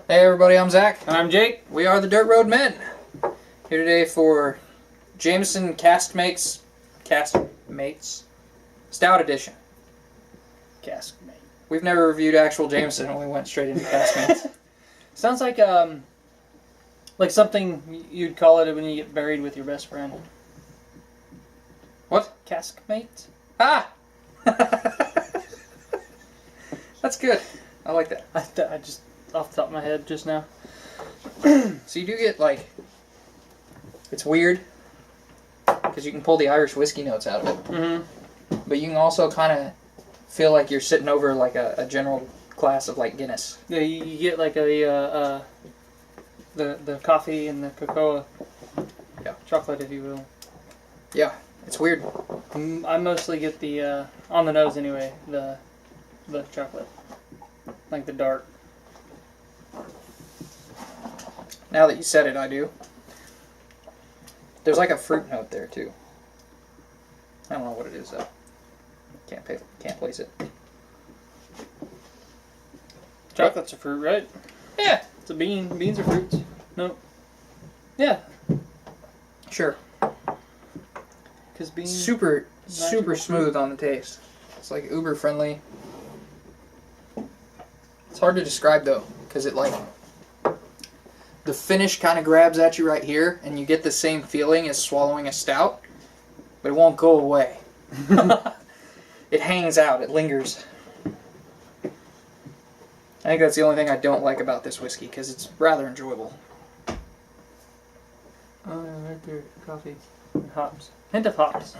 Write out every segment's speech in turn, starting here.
Hey everybody, I'm Zach. And I'm Jake. We are the Dirt Road Men. Here today for Jameson Caskmates Stout Edition. Caskmate. We've never reviewed actual Jameson and we went straight into Caskmates. Sounds like something you'd call it when you get buried with your best friend. What? Caskmate? Ah! That's good. I like that. I just, off the top of my head just now. So you do get, like, it's weird, because you can pull the Irish whiskey notes out of it. Mm-hmm. But you can also kind of feel like you're sitting over, like, a general class of, like, Guinness. Yeah, you get like the coffee and the cocoa. Yeah. Chocolate, if you will. Yeah, it's weird. I mostly get the, on the nose anyway, the chocolate. Like the dark. Now that you said it, I do. There's like a fruit note there too. I don't know what it is though. Can't place it. Chocolate's a fruit, right? Yeah. It's a bean. Beans are fruits. No. Yeah. Sure. Because beans. Super Fruit. smooth on the taste. It's like uber friendly. It's hard to describe though, because it like the finish kind of grabs at you right here, and you get the same feeling as swallowing a stout, but it won't go away. It hangs out. It lingers. I think that's the only thing I don't like about this whiskey, because it's rather enjoyable. Oh, yeah, right there. Coffee. And hops. Hint of hops.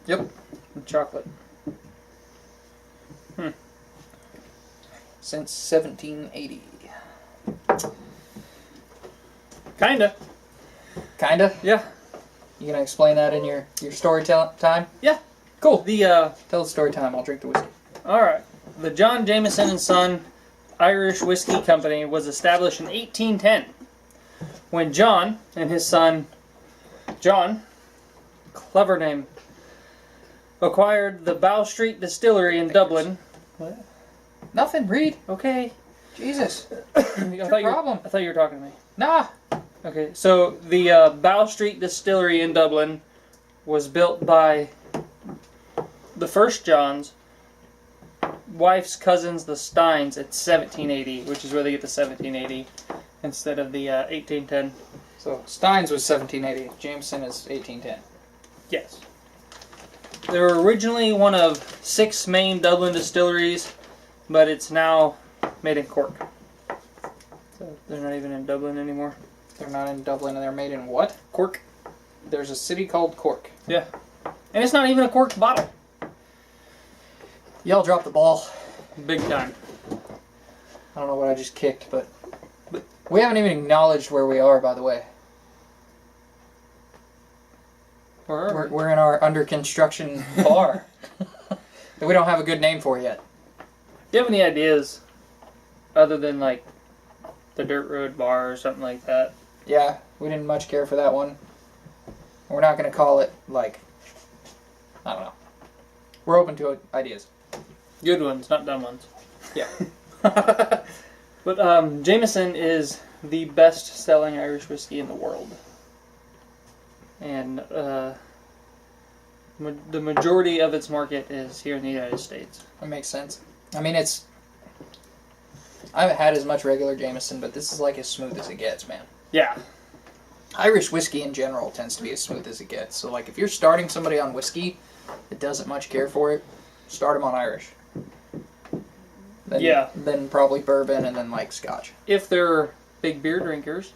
Yep. And chocolate. Since 1780. Kinda. Kinda? Yeah. You gonna explain that in your story time? Yeah. Cool. The, Tell the story time, I'll drink the whiskey. alright. The John Jameson and Son Irish Whiskey Company was established in 1810. When John and his son, John, clever name, acquired the Bow Street Distillery in Dublin. What? Nothing, read. Okay. Jesus. I problem? thought you were talking to me. Nah. Okay, so the Bow Street Distillery in Dublin was built by the first John's wife's cousins, the Steins, at 1780, which is where they get the 1780 instead of the 1810. So Steins was 1780. Jameson is 1810. Yes. They were originally one of 6 main Dublin distilleries, but it's now made in Cork. So they're not even in Dublin anymore. They're not in Dublin, and they're made in what? Cork. There's a city called Cork. Yeah. And it's not even a corked bottle. Y'all dropped the ball. Big time. I don't know what I just kicked, but we haven't even acknowledged where we are, by the way. Where are we? We're in our under construction bar that we don't have a good name for yet. Do you have any ideas other than like the Dirt Road Bar or something like that? Yeah, we didn't much care for that one. We're not going to call it, like, I don't know. We're open to ideas. Good ones, not dumb ones. Yeah. But Jameson is the best-selling Irish whiskey in the world. And the majority of its market is here in the United States. That makes sense. I mean, I haven't had as much regular Jameson, but this is like as smooth as it gets, man. Yeah. Irish whiskey in general tends to be as smooth as it gets. So, like, if you're starting somebody on whiskey that doesn't much care for it, start them on Irish. Then, yeah. Then probably bourbon and then, like, Scotch. If they're big beer drinkers,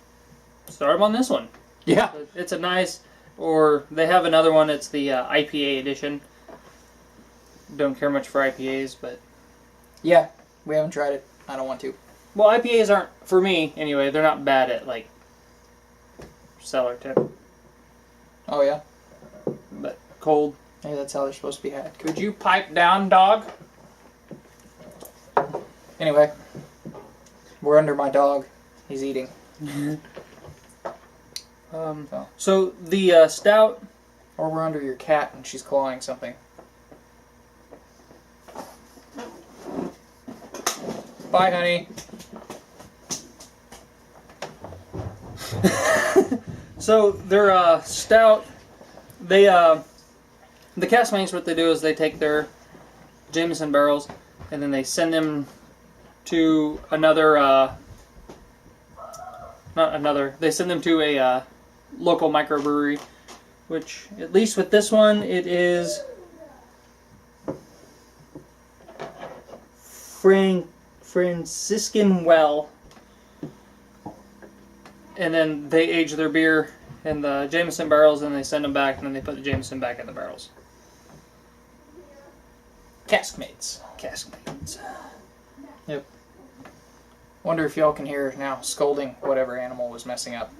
start them on this one. Yeah. It's a nice, or they have another one, it's the IPA edition. Don't care much for IPAs, but... Yeah, we haven't tried it. I don't want to. Well, IPAs aren't, for me anyway, they're not bad at, like, cellar tip. Oh, yeah? But cold. Maybe that's how they're supposed to be had. Could you pipe down, dog? Anyway, we're under my dog. He's eating. So the stout... Or we're under your cat and she's clawing something. Bye, honey. So their stout, they the Caskmates, what they do is they take their Jameson barrels and then they send them to they send them to a local microbrewery, which at least with this one it is Franciscan Well. And then they age their beer in the Jameson barrels, and they send them back, and then they put the Jameson back in the barrels. Caskmates. Caskmates. Yep. Wonder if y'all can hear now scolding whatever animal was messing up.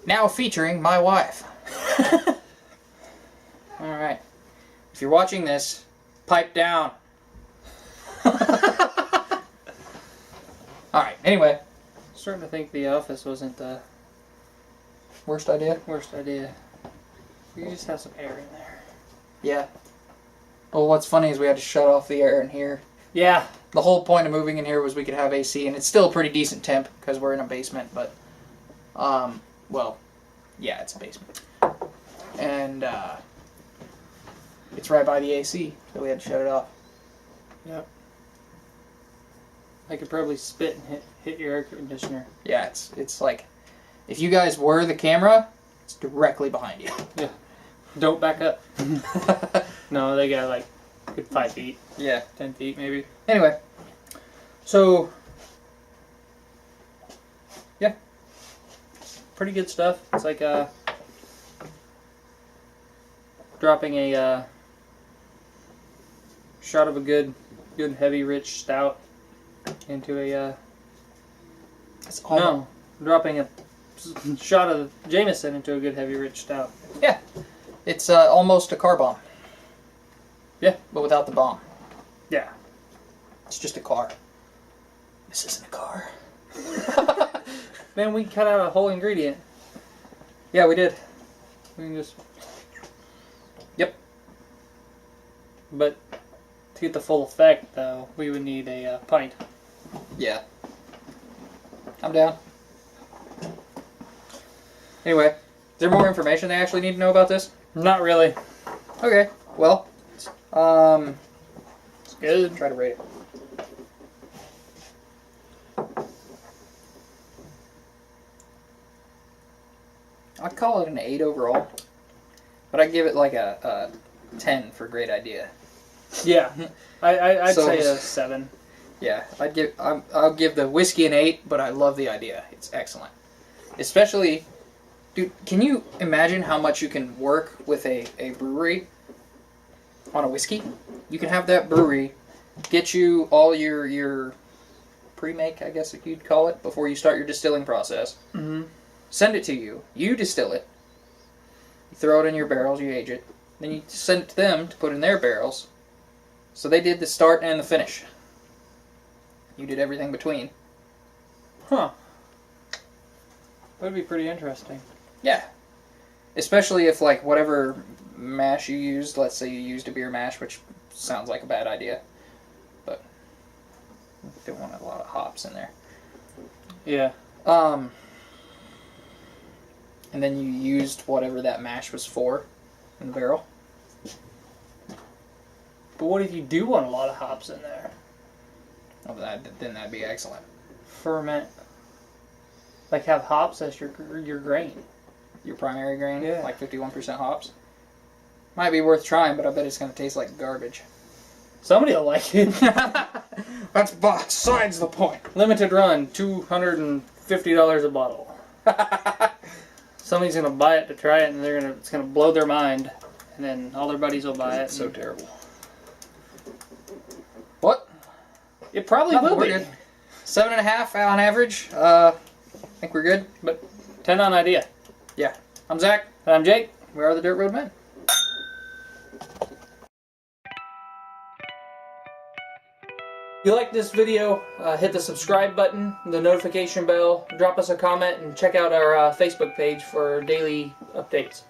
Now featuring my wife. Alright. If you're watching this, pipe down. Alright, anyway. Starting to think the office wasn't the Worst idea? worst idea. You just have some air in there. Yeah. Well, what's funny is we had to shut off the air in here. Yeah. The whole point of moving in here was we could have AC, and it's still a pretty decent temp because we're in a basement, but, well, yeah, it's a basement. And, it's right by the AC, so we had to shut it off. Yep. I could probably spit and hit your air conditioner. Yeah, it's like, if you guys were the camera, it's directly behind you. Yeah. Don't back up. No, they got like good 5 feet. Yeah. 10 feet maybe. Anyway. So, yeah. Pretty good stuff. It's like dropping a shot of a good heavy rich stout into a dropping a shot of Jameson into a good heavy rich stout. Yeah. It's almost a car bomb. Yeah. But without the bomb. Yeah. It's just a car. This isn't a car. Man, we cut out a whole ingredient. Yeah, we did. We can just... Yep. But to get the full effect, though, we would need a pint. Yeah. I'm down. Anyway, is there more information they actually need to know about this? Not really. Okay. Well, It's good. try to rate it. I'd call it an 8 overall, but I'd give it like a 10 for great idea. Yeah. I'd So- say a 7. Yeah, I'll give the whiskey an 8, but I love the idea. It's excellent. Especially, dude, can you imagine how much you can work with a brewery on a whiskey? You can have that brewery get you all your pre-make, I guess you'd call it, before you start your distilling process. Mm-hmm. Send it to you. You distill it. You throw it in your barrels, you age it. Then you send it to them to put in their barrels. So they did the start and the finish. You did everything between. Huh. That'd be pretty interesting. Yeah. Especially if, like, whatever mash you used, let's say you used a beer mash, which sounds like a bad idea, but don't want a lot of hops in there. Yeah. And then you used whatever that mash was for in the barrel. But what if you do want a lot of hops in there? Oh, then that'd be excellent. Ferment. Like have hops as your grain. Your primary grain, Yeah. like 51% hops. Might be worth trying, but I bet it's going to taste like garbage. Somebody will like it. That's besides the point. Limited run, $250 a bottle. Somebody's gonna buy it to try it, and it's gonna blow their mind, and then all their buddies will buy it. It's so terrible. What? It probably will We're be. good. 7.5 on average. I think we're good. But 10 on idea. Yeah. I'm Zach. And I'm Jake. We are the Dirt Road Men. If you like this video, hit the subscribe button, the notification bell, drop us a comment, and check out our Facebook page for daily updates.